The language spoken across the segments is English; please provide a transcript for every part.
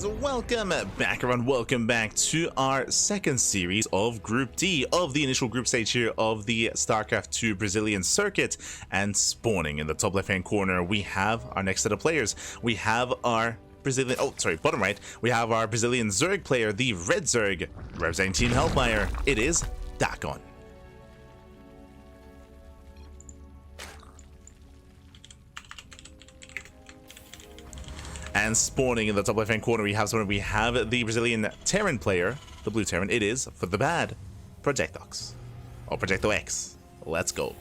Welcome back, everyone. Welcome back to our second series of Group D of the initial group stage here of the StarCraft 2 Brazilian circuit. And spawning in the top left hand corner, we have our next set of players. We have our Brazilian, bottom right, we have our Brazilian Zerg player, the Red Zerg, representing Team Hellfire. It is DakkoN. And spawning in the top left-hand corner, we have the Brazilian Terran player, the blue Terran. It is, for the bad, ProjectoX. Or ProjectoX. Let's go.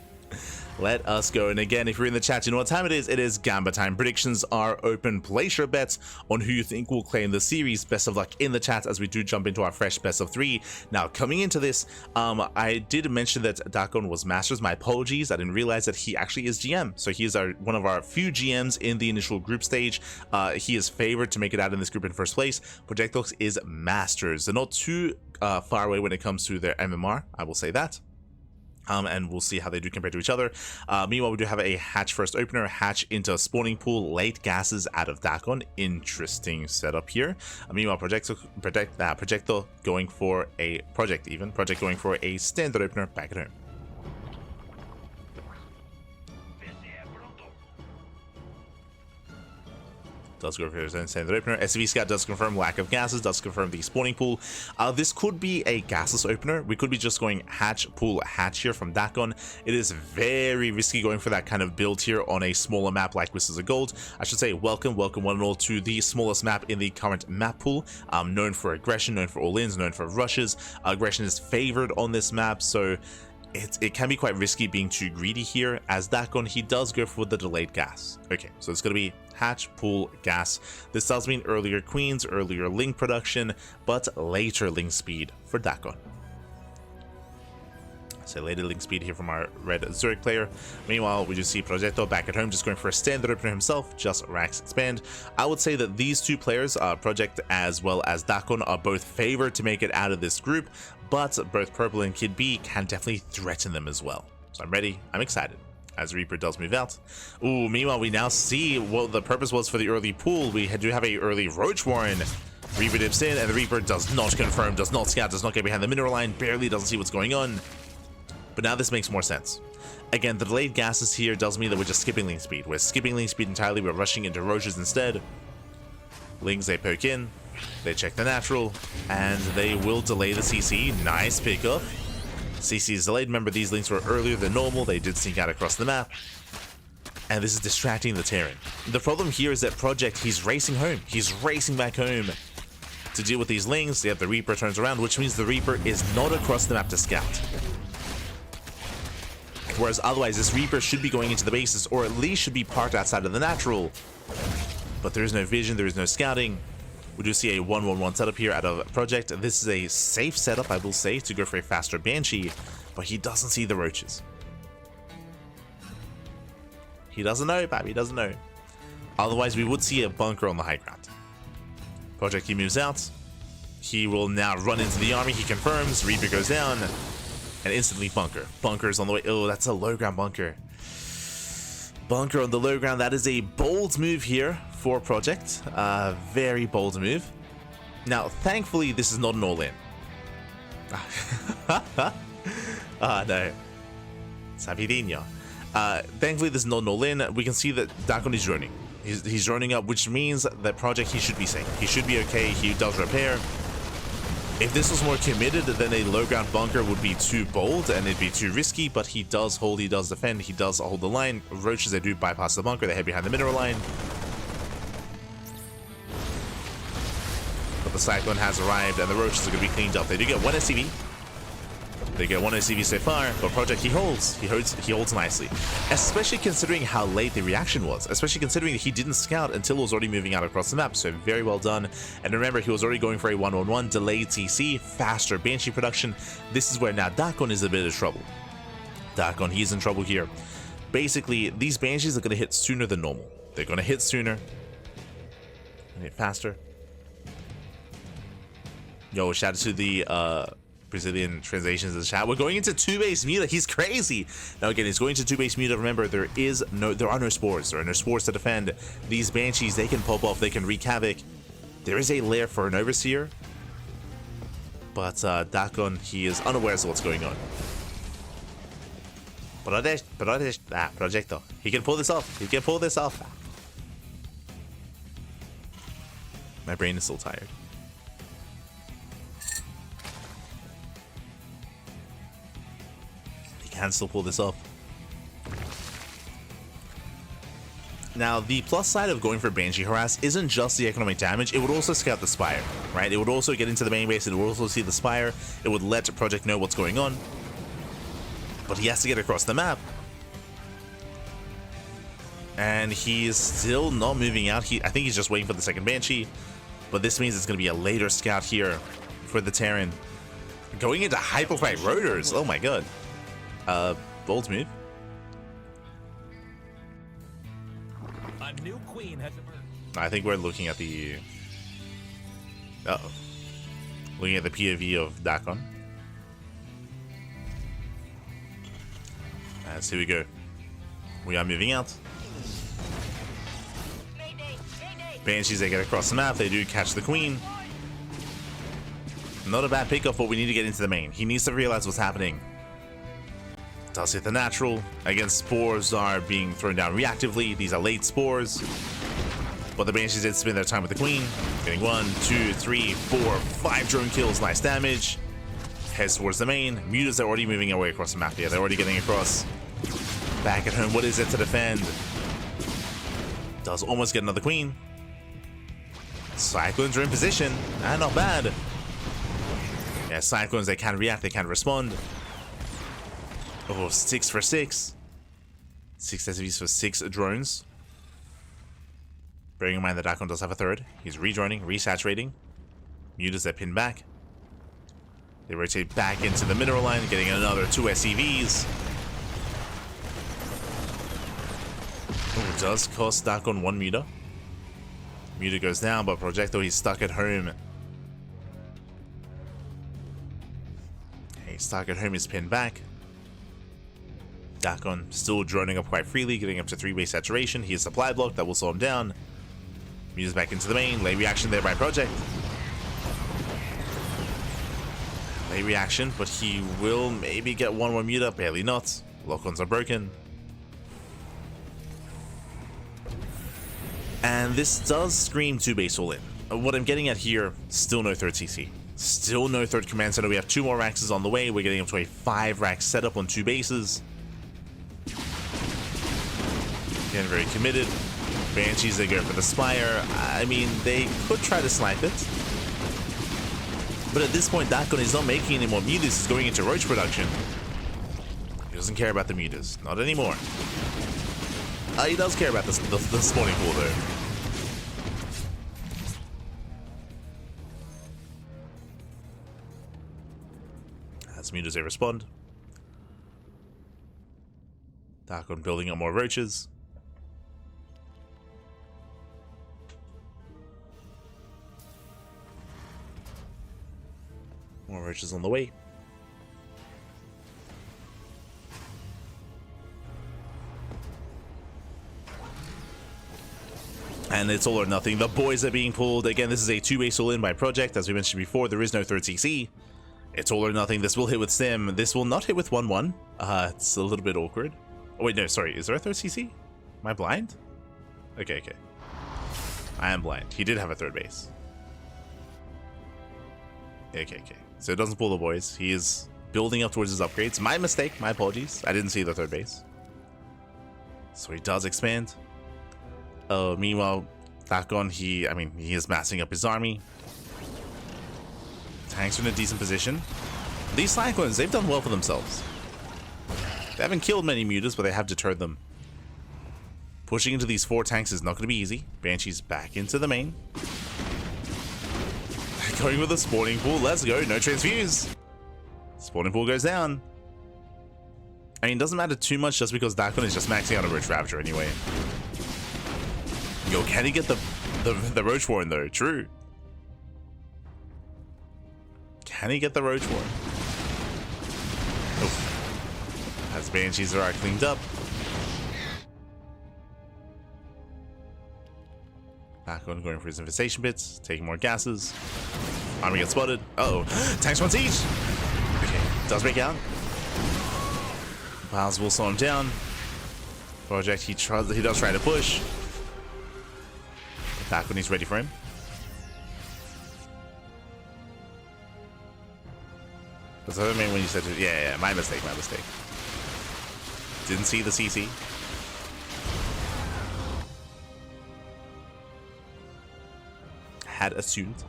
Let us go. And again, if you're in the chat, you know what time it is. It is Gamba time. Predictions are open. Place your bets on who you think will claim the series. Best of luck in the chat as we do jump into our fresh best of 3. Now, coming into this, I did mention that DakkoN was Masters. My apologies. I didn't realize that he actually is GM. So he is one of our few GMs in the initial group stage. He is favored to make it out in this group in first place. ProjectoX is Masters. They're not too far away when it comes to their MMR. I will say that. And we'll see how they do compared to each other. Meanwhile, we do have a hatch first opener, hatch into a spawning pool, late gases out of DakkoN. Interesting setup here. Meanwhile, Project going for a standard opener back at home. Does go for his own standard opener. SCV Scout does confirm lack of gases, does confirm the spawning pool. This could be a gasless opener. We could be just going hatch, pool, hatch here from DakkoN. It is very risky going for that kind of build here on a smaller map like Whistles of Gold. I should say welcome one and all to the smallest map in the current map pool. Known for aggression, known for all-ins, known for rushes. Aggression is favored on this map, so it can be quite risky being too greedy here. As DakkoN, he does go for the delayed gas. Okay, so it's going to be hatch, pool, gas. This does mean earlier queens, earlier link production, but later link speed for DakkoN. So later link speed here from our red Zerg player. Meanwhile, we do see Progetto back at home just going for a standard opener himself, just Rax expand. I would say that these two players, Project as well as DakkoN, are both favored to make it out of this group, but both Purple and Kid B can definitely threaten them as well. So I'm ready, I'm excited. As Reaper does move out. Ooh, meanwhile, we now see what the purpose was for the early pool. We do have a early Roach Warren. Reaper dips in, and the Reaper does not confirm, does not scout, does not get behind the mineral line, barely doesn't see what's going on. But now this makes more sense. Again, the delayed gases here does mean that we're just skipping link speed. We're skipping link speed entirely, we're rushing into Roaches instead. Lings, they poke in, they check the natural, and they will delay the CC. Nice pickup. CC is delayed. Remember, these links were earlier than normal. They did sneak out across the map. And this is distracting the Terran. The problem here is that Project, he's racing home. He's racing back home to deal with these links. Yet the Reaper turns around, which means the Reaper is not across the map to scout. Whereas otherwise, this Reaper should be going into the bases, or at least should be parked outside of the natural. But there is no vision, there is no scouting. We do see a 1-1-1 setup here out of Project. This is a safe setup, I will say, to go for a faster Banshee, but he doesn't see the Roaches. He doesn't know, Bab, he doesn't know. Otherwise, we would see a bunker on the high ground. Project, he moves out. He will now run into the army, he confirms, Reaper goes down, and instantly bunker. Bunker is on the way. Oh, that's a low ground bunker. Bunker on the low ground. That is a bold move here for Project. Very bold move. Now, thankfully, this is not an all-in. No. Sabidinho. Thankfully, this is not an all-in. We can see that DakkoN is droning. He's droning up, which means that Project, he should be safe. He should be okay. He does repair. If this was more committed, then a low ground bunker would be too bold and it'd be too risky, but he does hold, he does defend, he does hold the line. Roaches, they do bypass the bunker, they head behind the mineral line. But the Cyclone has arrived and the Roaches are going to be cleaned up. They do get one SCV. They get one SCV so far, but Project, he holds nicely. Especially considering how late the reaction was. Especially considering that he didn't scout until it was already moving out across the map, so very well done. And remember, he was already going for a 1-1-1, delayed CC, faster Banshee production. This is where now DakkoN is a bit of trouble. DakkoN, he's in trouble here. Basically, these Banshees are going to hit sooner than normal. They're going to hit sooner. And hit faster. Yo, shout out to the Brazilian translations in the chat. We're going into 2-base meta. He's crazy. Now again, he's going to 2-base meta. Remember, there are no spores. There are no spores to defend. These Banshees, they can pop off, they can wreak havoc. There is a lair for an Overseer, but DakkoN, he is unaware of what's going on. Projecto. He can pull this off. He can pull this off. My brain is still tired. He can still pull this off. Now, the plus side of going for Banshee Harass isn't just the economic damage, it would also scout the Spire, right? It would also get into the main base, it would also see the Spire, it would let Project know what's going on. But he has to get across the map. And he's still not moving out. I think he's just waiting for the second Banshee. But this means it's going to be a later scout here for the Terran. Going into Hyperfight Rotors, oh my god. Bold move. A new queen has emerged. I think we're looking at the... Uh-oh. Looking at the POV of DakkoN. Here we go. We are moving out. Banshees, they get across the map. They do catch the queen. Not a bad pickup, but we need to get into the main. He needs to realize what's happening. Does hit the natural. Again, spores are being thrown down reactively. These are late spores. But the Banshees did spend their time with the queen. Getting 1, 2, 3, 4, 5 drone kills. Nice damage. Heads towards the main. Mutas are already moving away across the map. Yeah, they're already getting across. Back at home, what is it to defend? Does almost get another queen. Cyclones are in position. Not bad. Yeah, Cyclones, they can react, they can respond. Oh, 6 for 6. 6 SCVs for 6 drones. Bearing in mind that DakkoN does have a third. He's rejoining, resaturating. Mutas that pin back. They rotate back into the mineral line, getting another 2 SCVs. Oh, does cost DakkoN 1 Muta. Muta goes down, but Projecto, he's stuck at home. He's stuck at home, he's pinned back. DakkoN still droning up quite freely, getting up to 3-way saturation. He has supply block that will slow him down. Muta's back into the main. Late reaction there by Project. Late reaction, but he will maybe get 1 more Muta. Barely not. Lock-ons are broken. And this does scream 2-base all in. What I'm getting at here, still no third CC. Still no third command center. We have 2 more racks on the way. We're getting up to a 5-rack setup on 2 bases. Again, very committed. Banshees, they go for the Spire. I mean, they could try to snipe it. But at this point, DakkoN is not making any more mutas. He's going into roach production. He doesn't care about the mutas. Not anymore. He does care about the spawning pool, though. As mutas, they respond. DakkoN building up more roaches. More roaches on the way. And it's all or nothing. The boys are being pulled. Again, this is a 2-base all-in by Project. As we mentioned before, there is no third CC. It's all or nothing. This will hit with Sim. This will not hit with 1-1. It's a little bit awkward. Oh, wait, no, sorry. Is there a third CC? Am I blind? Okay. I am blind. He did have a third base. Okay. So it doesn't pull the boys. He is building up towards his upgrades. My mistake. My apologies. I didn't see the third base. So he does expand. Meanwhile, DakkoN, he is massing up his army. Tanks are in a decent position. These Cyclones, they've done well for themselves. They haven't killed many mutas, but they have deterred them. Pushing into these 4 tanks is not going to be easy. Banshee's back into the main. Going with the spawning pool. Let's go. No transfuse. Spawning pool goes down. I mean, it doesn't matter too much just because DakkoN is just maxing out a Roach Ravager anyway. Yo, can he get the Roach Warren though? True. Can he get the Roach Warren? Oof. As Banshees are cleaned up. DakkoN going for his infestation bits, taking more gases. Army gets spotted. Uh-oh. Tanks on siege. Okay, does break out. Piles will slow him down. Project, he does try to push. DakkoN is ready for him. Does that mean when you said, yeah, my mistake. Didn't see the CC. Had assumed.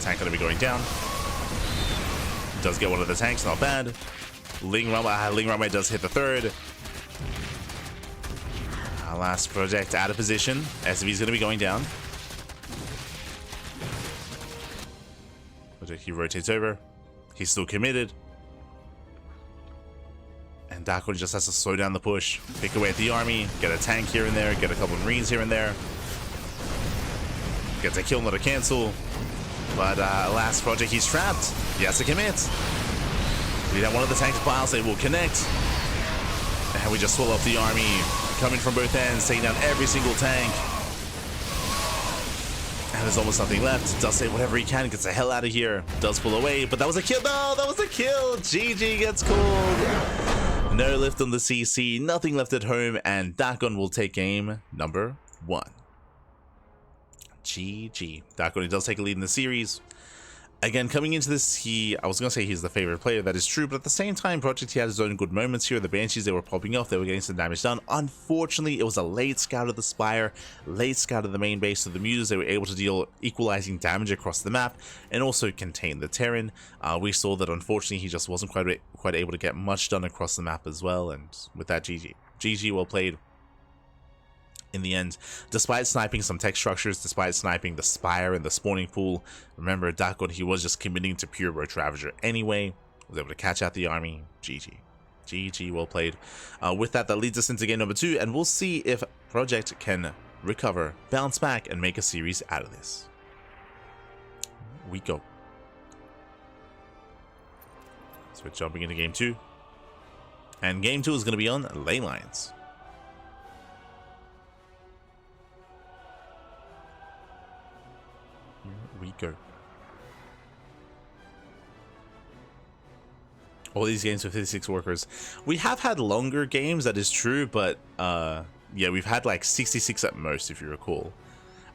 Tank gonna be going down. Does get one of the tanks, not bad. Ling Runway does hit the third. Last project out of position. SV's gonna be going down. Project, he rotates over. He's still committed. And DakkoN just has to slow down the push. Pick away at the army. Get a tank here and there. Get a couple of Marines here and there. Gets a kill, not a cancel. But last project, he's trapped. He has to commit. We have one of the tanks piles. They will connect. And we just swallow up the army. Coming from both ends, taking down every single tank. And there's almost nothing left. Does say whatever he can, gets the hell out of here. Does pull away, but that was a kill. No, that was a kill. GG gets called. No lift on the CC, nothing left at home, and DakkoN will take game number 1. GG. DakkoN does take a lead in the series. Again, coming into this, I was going to say he's the favorite player, that is true, but at the same time, Project, he had his own good moments here. The Banshees, they were popping off, they were getting some damage done. Unfortunately, it was a late scout of the Spire, late scout of the main base of the Muses. They were able to deal equalizing damage across the map and also contain the Terran. We saw that, unfortunately, he just wasn't quite able to get much done across the map as well, and with that, GG. GG, well played. In the end, despite sniping some tech structures, despite sniping the Spire and the spawning pool, remember DakkoN, he was just committing to pure Roach Ravager anyway, was able to catch out the army. GG. GG, well played. With that, that leads us into game number 2, and we'll see if Project can recover, bounce back, and make a series out of this. We go. So we're jumping into game 2, and game 2 is going to be on ley lines. We go. All these games with 56 workers. We have had longer games, that is true, but yeah, we've had like 66 at most, if you recall.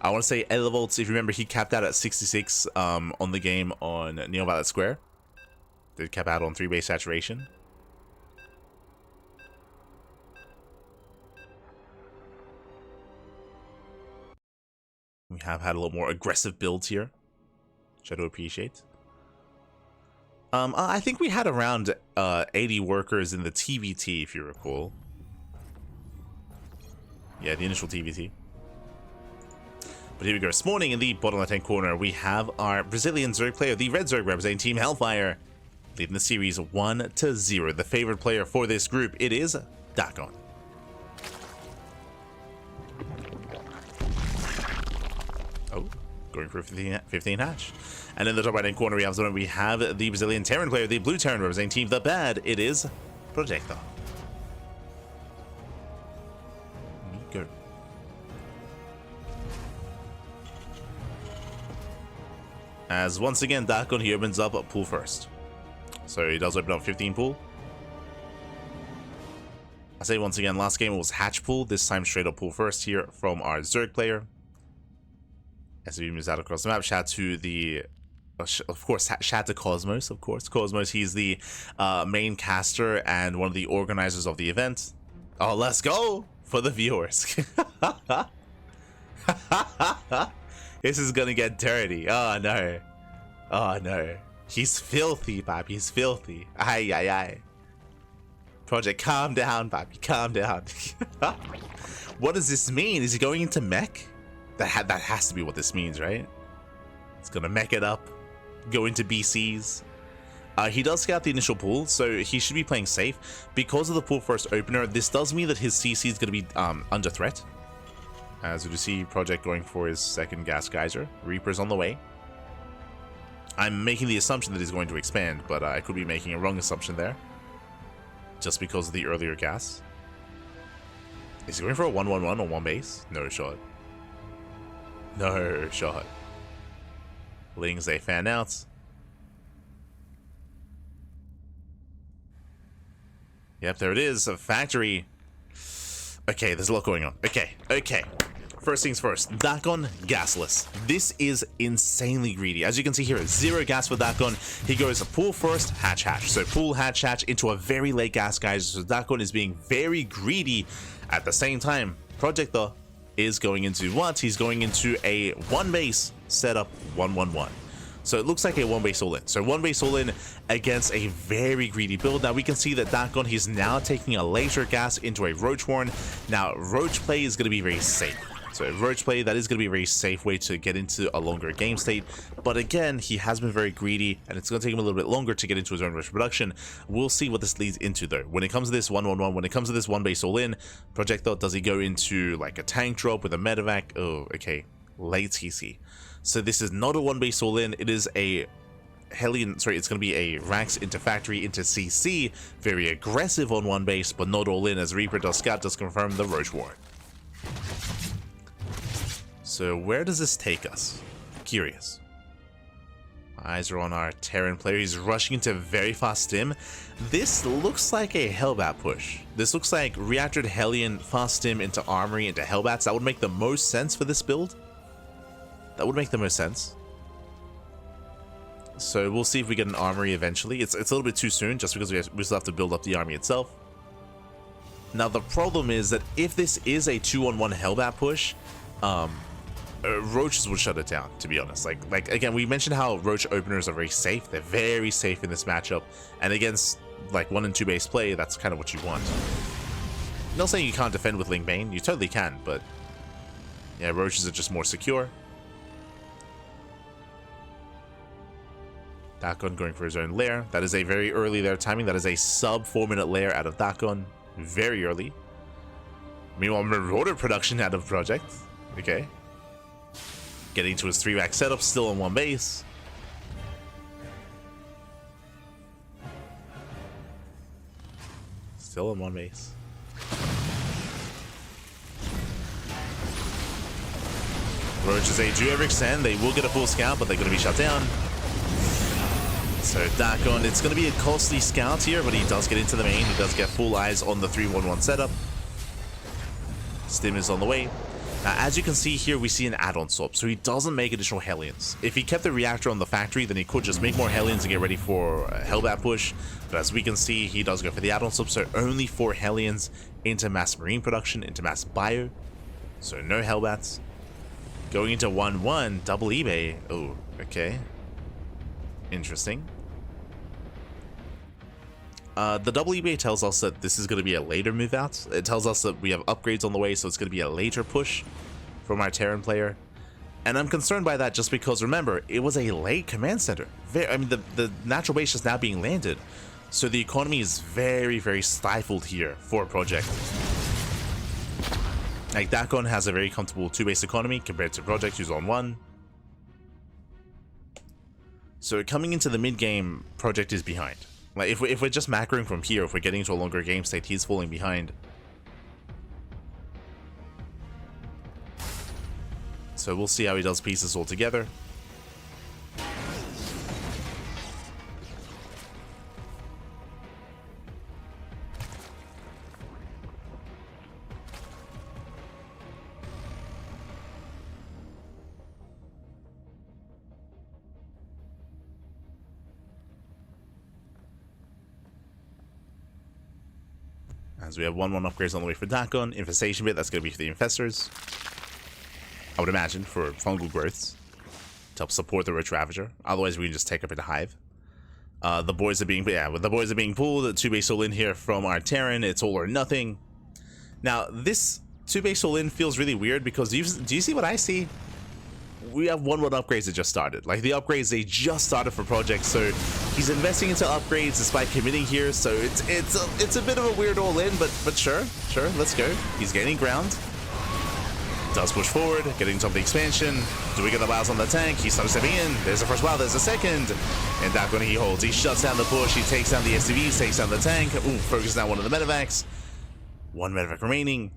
I want to say Elevolts, if you remember, he capped out at 66 on the game on Neo Violet Square. Did cap out on 3 base saturation. We have had a little more aggressive builds here, which I do appreciate. I think we had around 80 workers in the TvT, if you recall. Yeah, the initial TvT. But here we go. This morning in the bottom left-hand corner, we have our Brazilian Zerg player, the Red Zerg representing Team Hellfire, leading the series 1-0. The favorite player for this group, it is DakkoN. Oh, going for a 15 hatch. And in the top right-hand corner, we have the Brazilian Terran player, the Blue Terran representing Team The Bad. It is Projecto. Go. As once again, DakkoN, he opens up a pool first. So he does open up 15 pool. I say once again, last game it was hatch pool. This time straight up pool first here from our Zerg player. As he moves out across the map, shout to the, of course, shout to Cosmos, of course. Cosmos, he's the main caster and one of the organizers of the event. Oh, let's go for the viewers. This is gonna get dirty. Oh, no. Oh, no. He's filthy, Bob. He's filthy. Ay, ay, ay. Project, calm down, Bobby. Calm down. What does this mean? Is he going into mech? That has to be what this means, right? It's gonna mech it up, go into BCs. He does scout the initial pool, so he should be playing safe. Because of the pool first opener, this does mean that his CC is gonna be under threat. As you see, Project going for his second gas geyser. Reaper's on the way. I'm making the assumption that he's going to expand, but I could be making a wrong assumption there. Just because of the earlier gas. Is he going for a 1-1-1 on one base? No shot. No shot. Lings, they fan out. Yep, there it is. A factory. Okay, there's a lot going on. Okay. First things first. DakkoN, gasless. This is insanely greedy. As you can see here, 0 gas for DakkoN. He goes pool first, hatch. So pool, hatch into a very late gas, guys. So DakkoN is being very greedy. At the same time, Projector is going into what? He's going into a 1 base setup 1-1-1. So it looks like a 1 base all-in. So 1 base all-in against a very greedy build. Now we can see that DakkoN, he's now taking a laser gas into a Roach Warren. Now Roach play is going to be very safe. So Roach play, that is going to be a very safe way to get into a longer game state. But again, he has been very greedy, and it's going to take him a little bit longer to get into his own rush production. We'll see what this leads into though. When it comes to this 1-1-1, when it comes to this 1 base all-in, Projector, does he go into like a tank drop with a medevac? Oh, okay. Late TC. So this is not a 1 base all-in, it is a Hellion, sorry, it's going to be a Rax into Factory into CC. Very aggressive on 1 base, but not all-in, as Reaper does scout, does confirm the Roach Warren. So where does this take us? Curious. Eyes are on our Terran player. He's rushing into very fast stim. This looks like a Hellbat push. This looks like Reactored Hellion fast stim into Armory into Hellbats. That would make the most sense for this build. That would make the most sense. So we'll see if we get an Armory eventually. It's a little bit too soon just because we still have to build up the army itself. Now the problem is that if this is a 2-on-1 Hellbat push, Roaches would shut it down, to be honest. Like again, we mentioned how Roach openers are very safe. They're very safe in this matchup, and against like 1 and 2 base play, that's kind of what you want. I'm not saying you can't defend with Ling Bane, you totally can, but yeah, Roaches are just more secure. DakkoN going for his own lair. That is a very early lair timing. That is a sub 4-minute lair out of DakkoN. Very early. Meanwhile, Marauder production out of Project. Okay. Getting to his 3-rack setup, still on 1 base. Still on 1 base. Roaches, they do ever extend. They will get a full scout, but they're going to be shut down. So DakkoN, it's going to be a costly scout here, but he does get into the main. He does get full eyes on the 3-1-1 setup. Stim is on the way. Now, as you can see here, we see an add-on swap, so he doesn't make additional Hellions. If he kept the reactor on the factory, then he could just make more Hellions and get ready for a Hellbat push. But as we can see, he does go for the add-on swap, so only 4 Hellions into mass marine production, into mass bio. So no Hellbats. Going into 1-1, double eBay. Oh, okay. Interesting. The double eBay tells us that this is going to be a later move out. It tells us that we have upgrades on the way, so it's going to be a later push from our Terran player. And I'm concerned by that just because, remember, it was a late command center. I mean, the natural base is now being landed. So the economy is very, very stifled here for a project. Like, DakkoN has a very comfortable 2-base economy compared to Project, who's on 1. So coming into the mid-game, Project is behind. Like, if we're just macroing from here, if we're getting to a longer game state, he's falling behind. So we'll see how he does pieces all together. As we have 1-1 upgrades on the way for DakkoN. Infestation bit, that's going to be for the infestors. I would imagine for fungal growths to help support the Roach Ravager. Otherwise, we can just take up a hive. The boys are being, the boys are being pulled. The 2-base all in here from our Terran. It's all or nothing. Now, this 2-base all in feels really weird because do you see what I see? We have 1-1 upgrades that just started. Like, the upgrades, they just started for Project, so he's investing into upgrades despite committing here, so it's a bit of a weird all-in, but sure, let's go. He's gaining ground. Does push forward, getting top of the expansion. Do we get the wows on the tank? He starts stepping in. There's the first wow, there's the second. And DakkoN, he holds. He shuts down the push. He takes down the SCVs, takes down the tank. Ooh, focus down one of the medevacs. 1 medevac remaining.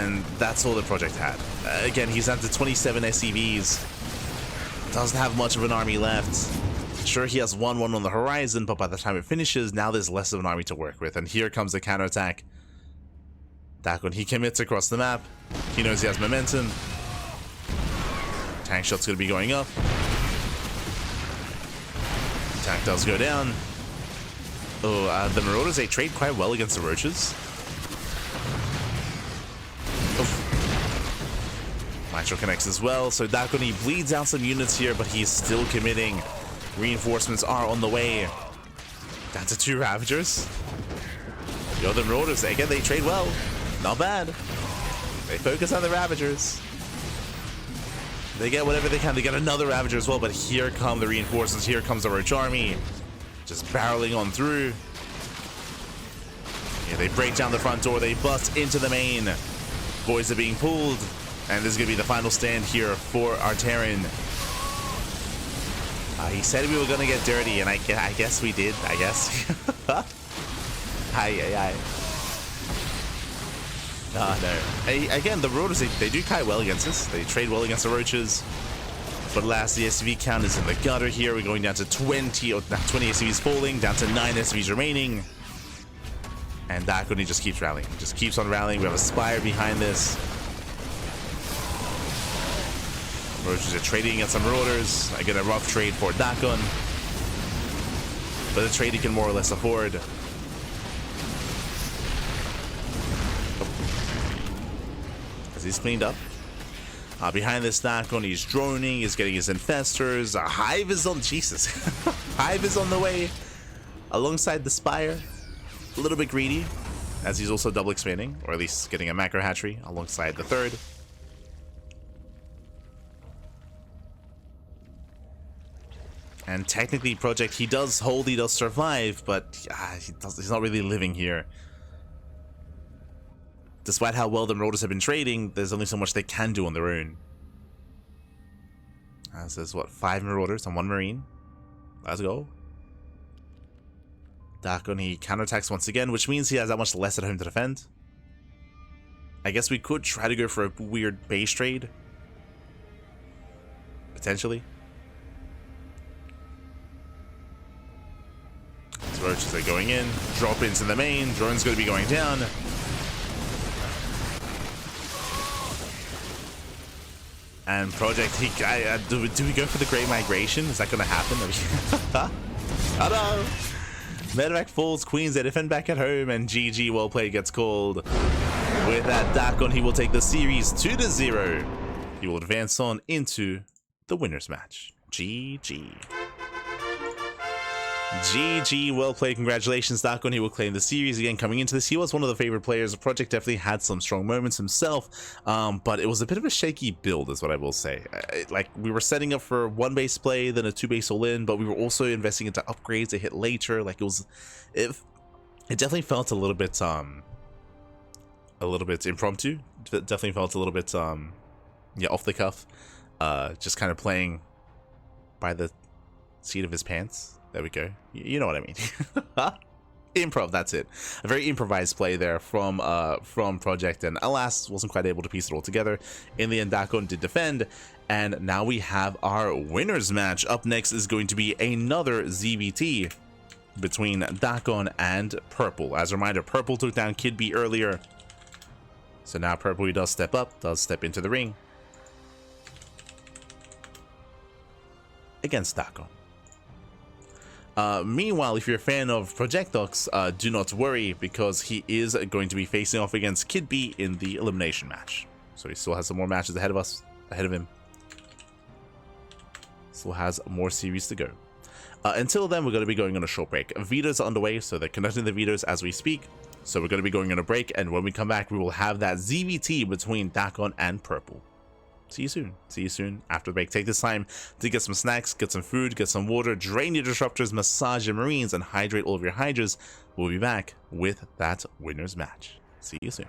And that's all the project had. Again, he's down to 27 SCVs. Doesn't have much of an army left. Sure, he has 1-1 on the horizon, but by the time it finishes, now there's less of an army to work with. And here comes the counterattack. DakkoN, he commits across the map. He knows he has momentum. Tank shot's going to be going up. Tank does go down. Oh, the Marauders, they trade quite well against the Roaches. Maestro connects as well, so DakkoN, he bleeds out some units here, but he's still committing. Reinforcements are on the way. Down to 2 Ravagers. The other Marauders, again, they trade well. Not bad. They focus on the Ravagers. They get whatever they can. They get another Ravager as well, but here come the reinforcements. Here comes the Roach army. Just barreling on through. Yeah, they break down the front door. They bust into the main. Boys are being pulled. And this is going to be the final stand here for our Terran. He said we were going to get dirty, and I guess we did, I guess. Aye. No. Again, the Marauders, they do quite well against us. They trade well against the Roaches. But alas, the SCV count is in the gutter here. We're going down to 20, or 20 SCVs falling, down to 9 SCVs remaining. And DakkoN, he just keeps rallying. He just keeps on rallying. We have a Spire behind this. Roaches are trading against some Marauders. I get a rough trade for DakkoN. But a trade he can more or less afford. As he's cleaned up. Behind this DakkoN, he's droning, he's getting his infestors. Hive is on, Jesus. Hive is on the way alongside the Spire. A little bit greedy, as he's also double expanding, or at least getting a macro hatchery alongside the third. And technically, Project, he does hold, he does survive, but he's not really living here. Despite how well the Marauders have been trading, there's only so much they can do on their own. This is what, 5 Marauders and 1 Marine. Let's go. DakkoN, he counterattacks once again, which means he has that much less at home to defend. I guess we could try to go for a weird base trade. Potentially. So Roaches are going in, drop into the main, drone's going to be going down. And Project, do we go for the Great Migration? Is that going to happen? Oh no! Medevac falls, Queens, they defend back at home, and GG, well played, gets called. With that, DakkoN, he will take the series 2-0. He will advance on into the winner's match. GG. GG, well played, congratulations DakkoN, he will claim the series. Again, coming into this, he was one of the favorite players. The Project definitely had some strong moments himself, but it was a bit of a shaky build is what I will say. Like, we were setting up for 1 base play, then a 2 base all-in, but we were also investing into upgrades to hit later. Like, it definitely felt a little bit impromptu. It definitely felt a little bit yeah, off the cuff, just kind of playing by the seat of his pants. There we go. You know what I mean. Improv, that's it. A very improvised play there from Project, and alas, wasn't quite able to piece it all together. In the end, DakkoN did defend, and now we have our winner's match. Up next is going to be another ZVT between DakkoN and Purple. As a reminder, Purple took down Kid B earlier, so now Purple, he does step up, does step into the ring against DakkoN. Meanwhile, if you're a fan of ProjectoX, do not worry, because he is going to be facing off against Kid B in the elimination match. So he still has some more matches ahead of him. Still has more series to go. Until then, we're going to be going on a short break. Vetoes are underway, so they're conducting the vetoes as we speak. So we're going to be going on a break, and when we come back, we will have that ZVT between DakkoN and Purple. See you soon. See you soon after the break. Take this time to get some snacks, get some food, get some water, drain your disruptors, massage your marines, and hydrate all of your hydras. We'll be back with that winner's match. See you soon.